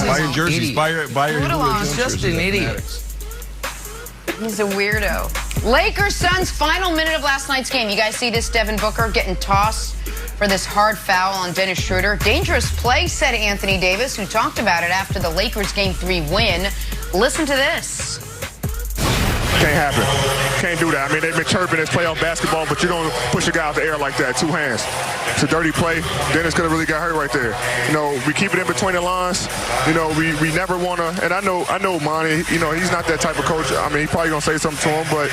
Buy your jerseys. Buy your He's just an idiot. He's a weirdo. Lakers Suns, final minute of last night's game. You guys see this? Devin Booker getting tossed for this hard foul on Dennis Schroeder. Dangerous play, said Anthony Davis, who talked about it after the Lakers Game 3 win. Listen to this. Can't happen. Can't do that. I mean, they've been chirping this playoff basketball, but you don't push a guy out the air like that, two hands. It's a dirty play. Dennis could have really got hurt right there. You know, we keep it in between the lines. You know, we never want to, and I know Monty, you know, he's not that type of coach. I mean, he's probably going to say something to him, but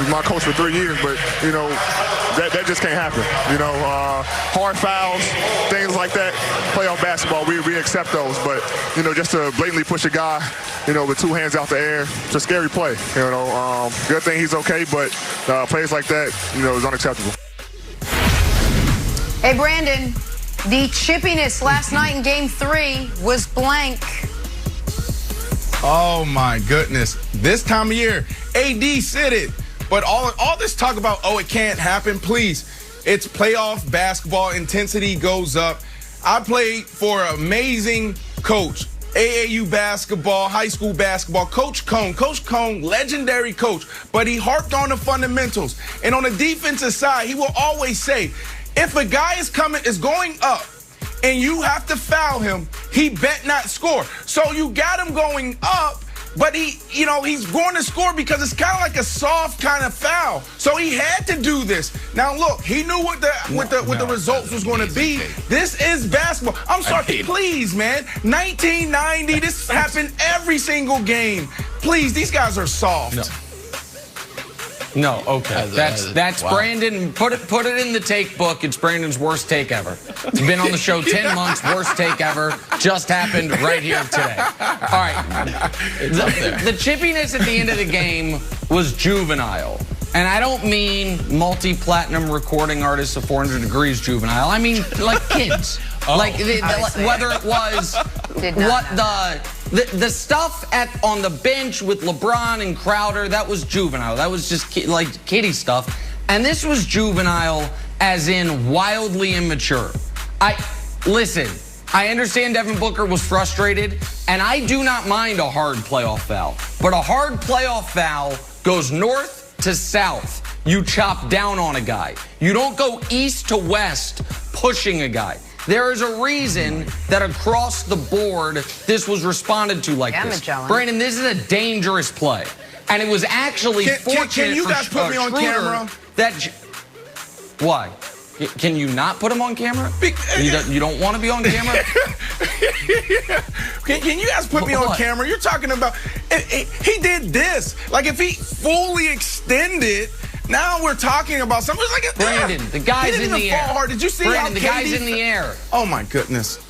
he's my coach for 3 years, but, you know, that just can't happen. You know, hard fouls, things like that, playoff basketball, we accept those, but, you know, just to blatantly push a guy, you know, with two hands out the air, it's a scary play. You know, good thing he's okay, but plays like that, you know, is unacceptable. Hey, Brandon, the chippiness last night in Game 3 was blank. Oh, my goodness. This time of year, AD said it. But all this talk about, oh, it can't happen, please. It's playoff basketball. Intensity goes up. I played for an amazing coach. AAU basketball, high school basketball, Coach Cone, legendary coach, but he harped on the fundamentals. And on the defensive side, he will always say, if a guy is going up and you have to foul him, he bet not score. So you got him going up, but he's going to score because it's kind of like a soft kind of foul. So he had to do this. Now look, he knew what the results was going to be. This is basketball. I'm sorry, please, man. 1990, this happened every single game. Please, these guys are soft. No, okay. That's wow. Brandon. Put it in the take book. It's Brandon's worst take ever. It's been on the show 10 months. Worst take ever. Just happened right here today. All right. The chippiness at the end of the game was juvenile. And I don't mean multi-platinum recording artists of 400 Degrees juvenile. I mean like kids. Whether it was the stuff on the bench with LeBron and Crowder, that was juvenile. That was just kiddie stuff. And this was juvenile as in wildly immature. Listen, I understand Devin Booker was frustrated, and I do not mind a hard playoff foul. But a hard playoff foul goes north to south. You chop down on a guy. You don't go east to west pushing a guy. There is a reason that across the board this was responded to like this. Brandon, this is a dangerous play. And it was actually fortunate can you guys put me on camera? Why? Can you not put him on camera? You don't want to be on camera? Can you guys put me on camera? You're talking about, he did this. Like if he fully extended, now we're talking about something like Brandon, the guy's in the air. Hard. Did you see Brandon, how the guy's in the air. Oh my goodness.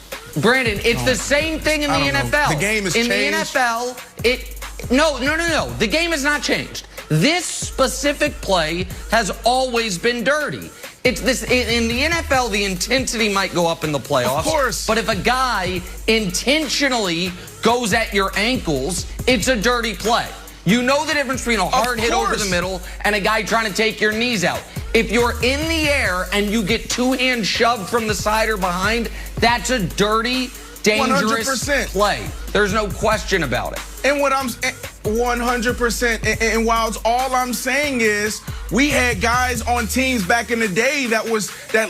Brandon, it's the same thing in the NFL. The game has changed. In the NFL, no. The game has not changed. This specific play has always been dirty. It's this in the NFL, the intensity might go up in the playoffs. Of course. But if a guy intentionally goes at your ankles, it's a dirty play. You know the difference between a hard hit over the middle and a guy trying to take your knees out. If you're in the air and you get two hands shoved from the side or behind, that's a dirty, dangerous 100%. play. There's no question about it. And what I'm 100%. And while all I'm saying is, we had guys on teams back in the day that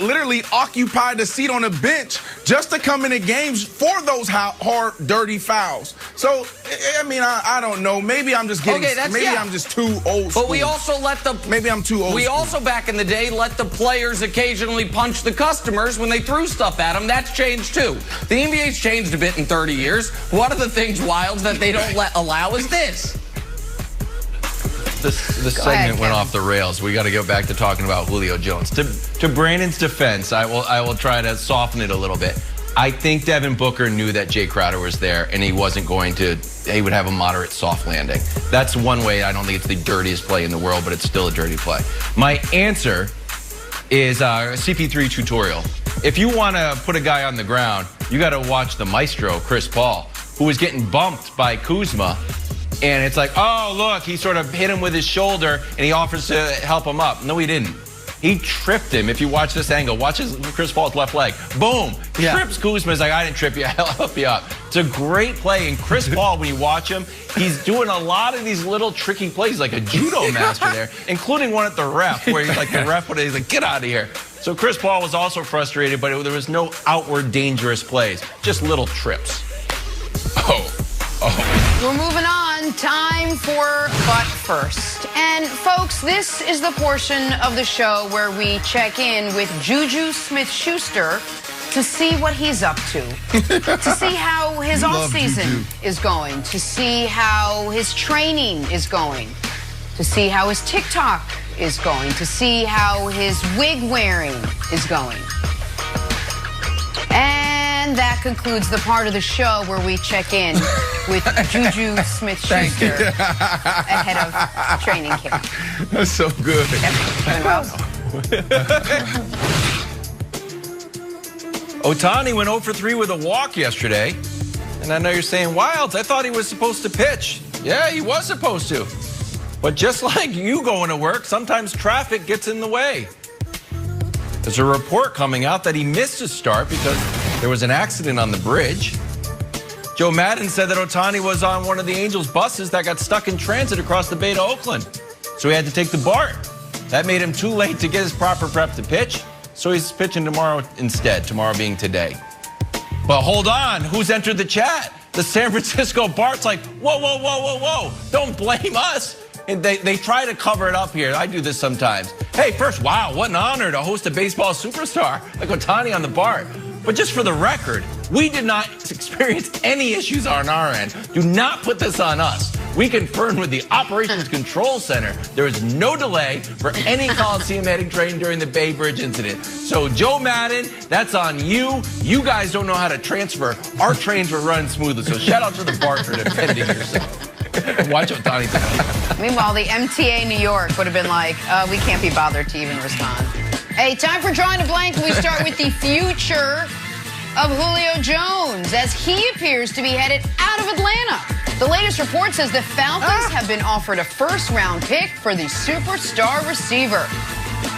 literally occupied the seat on the bench just to come into games for those hard, dirty fouls. So, I mean, I don't know. Maybe I'm just getting. I'm just too old school. But we also Maybe I'm too old. We also back in the day let the players occasionally punch the customers when they threw stuff at them. That's changed too. The NBA's changed a bit in 30 years. One of the things wild that they don't allow is this. This segment went off the rails. We got to go back to talking about Julio Jones. To Brandon's defense, I will try to soften it a little bit. I think Devin Booker knew that Jay Crowder was there, and he wasn't going to. He would have a moderate soft landing. That's one way. I don't think it's the dirtiest play in the world, but it's still a dirty play. My answer is a CP3 tutorial. If you want to put a guy on the ground, you got to watch the maestro, Chris Paul, who was getting bumped by Kuzma. And it's like, oh, look, he sort of hit him with his shoulder, and he offers to help him up. No, he didn't. He tripped him. If you watch this angle, watch Chris Paul's left leg. Boom. Trips Kuzma. Is like, I didn't trip you. I'll help you up. It's a great play. And Chris Paul, when you watch him, he's doing a lot of these little tricky plays, like a judo master there, including one at the ref, where he's like, the ref, he's like, get out of here. So Chris Paul was also frustrated, but there was no outward dangerous plays, just little trips. We're moving on. Time for But First. And folks, this is the portion of the show where we check in with Juju Smith-Schuster to see what he's up to see how his offseason is going, to see how his training is going, to see how his TikTok is going, to see how his wig wearing is going. And that concludes the part of the show where we check in with Juju Smith-Schuster ahead of training camp. That's so good. Ohtani went 0 for 3 with a walk yesterday. And I know you're saying, Wilds, I thought he was supposed to pitch. Yeah, he was supposed to. But just like you going to work, sometimes traffic gets in the way. There's a report coming out that he missed his start because there was an accident on the bridge. Joe Madden said that Ohtani was on one of the Angels buses that got stuck in transit across the bay to Oakland. So he had to take the BART. That made him too late to get his proper prep to pitch. So he's pitching tomorrow instead, tomorrow being today. But hold on, who's entered the chat? The San Francisco BART's like, whoa, whoa, whoa, whoa, whoa. Don't blame us. And they try to cover it up here. I do this sometimes. Hey, first, wow, what an honor to host a baseball superstar like Ohtani on the BART. But just for the record, we did not experience any issues on our end. Do not put this on us. We confirmed with the Operations Control Center there was no delay for any Coliseum heading train during the Bay Bridge incident. So Joe Madden, that's on you. You guys don't know how to transfer. Our trains were running smoothly. So shout out to the BART for defending yourself. Watch Ohtani tonight. Meanwhile, the MTA New York would have been like, we can't be bothered to even respond. Hey, time for Drawing a Blank. We start with the future of Julio Jones as he appears to be headed out of Atlanta. The latest report says the Falcons have been offered a first-round pick for the superstar receiver.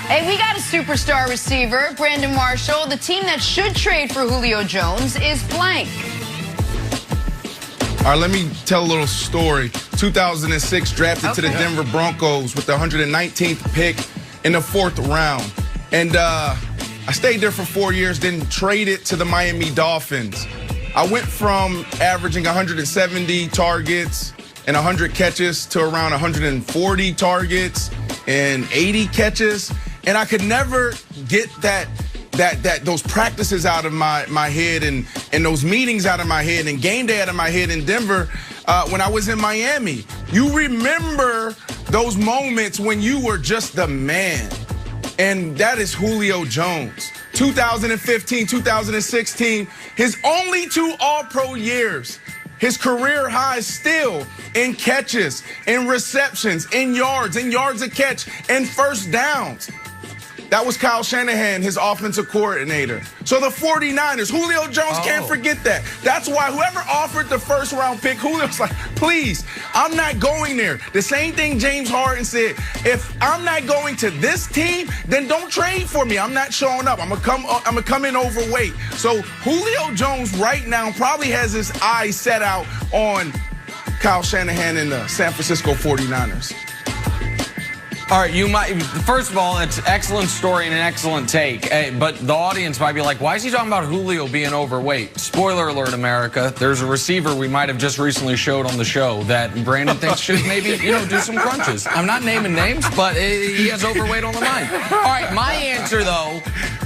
Hey, we got a superstar receiver, Brandon Marshall. The team that should trade for Julio Jones is blank. All right, let me tell a little story. 2006, drafted to the Denver Broncos with the 119th pick in the 4th round. And I stayed there for 4 years, then traded to the Miami Dolphins. I went from averaging 170 targets and 100 catches to around 140 targets and 80 catches. And I could never get those practices out of my head and those meetings out of my head and game day out of my head in Denver when I was in Miami. You remember those moments when you were just the man. And that is Julio Jones. 2015, 2016, his only 2 All-Pro years. His career high still in catches, in receptions, in yards a catch, and first downs. That was Kyle Shanahan, his offensive coordinator. So the 49ers, Julio Jones can't forget that. That's why whoever offered the first-round pick, Julio's like, please, I'm not going there. The same thing James Harden said. If I'm not going to this team, then don't trade for me. I'm not showing up. I'm gonna come in overweight. So Julio Jones right now probably has his eyes set out on Kyle Shanahan and the San Francisco 49ers. All right, first of all, it's an excellent story and an excellent take, but the audience might be like, why is he talking about Julio being overweight? Spoiler alert, America, there's a receiver we might have just recently showed on the show that Brandon thinks should maybe, do some crunches. I'm not naming names, but he has overweight on the mind. All right, my answer, though,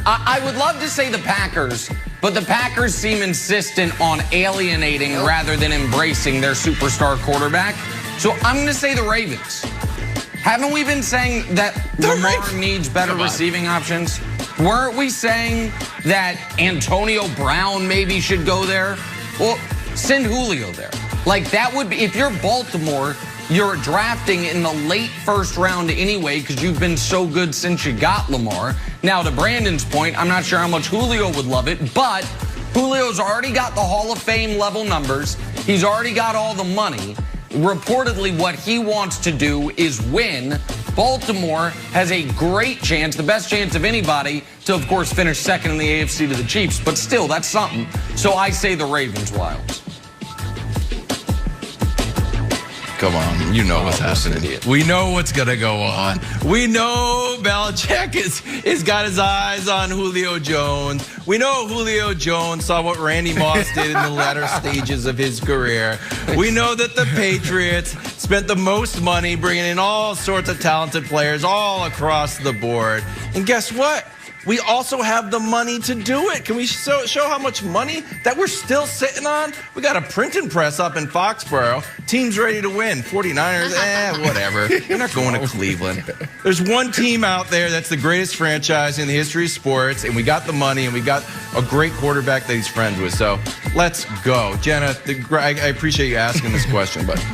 I would love to say the Packers, but the Packers seem insistent on alienating rather than embracing their superstar quarterback. So I'm going to say the Ravens. Haven't we been saying that Lamar needs better receiving options? Weren't we saying that Antonio Brown maybe should go there? Well, send Julio there. Like, that would be, if you're Baltimore, you're drafting in the late first round anyway because you've been so good since you got Lamar. Now, to Brandon's point, I'm not sure how much Julio would love it, but Julio's already got the Hall of Fame level numbers. He's already got all the money. reportedly what he wants to do is win. Baltimore has a great chance, the best chance of anybody, to, of course, finish second in the AFC to the Chiefs. But still, that's something. So I say the Ravens, Wildes. Come on, you know what's happening. We know what's going to go on. We know Belichick is got his eyes on Julio Jones. We know Julio Jones saw what Randy Moss did in the latter stages of his career. We know that the Patriots spent the most money bringing in all sorts of talented players all across the board. And guess what? We also have the money to do it. Can we show how much money that we're still sitting on? We got a printing press up in Foxborough. Team's ready to win. 49ers, whatever. They're not going to Cleveland. There's one team out there that's the greatest franchise in the history of sports, and we got the money, and we got a great quarterback that he's friends with. So let's go. Jenna, I appreciate you asking this question, but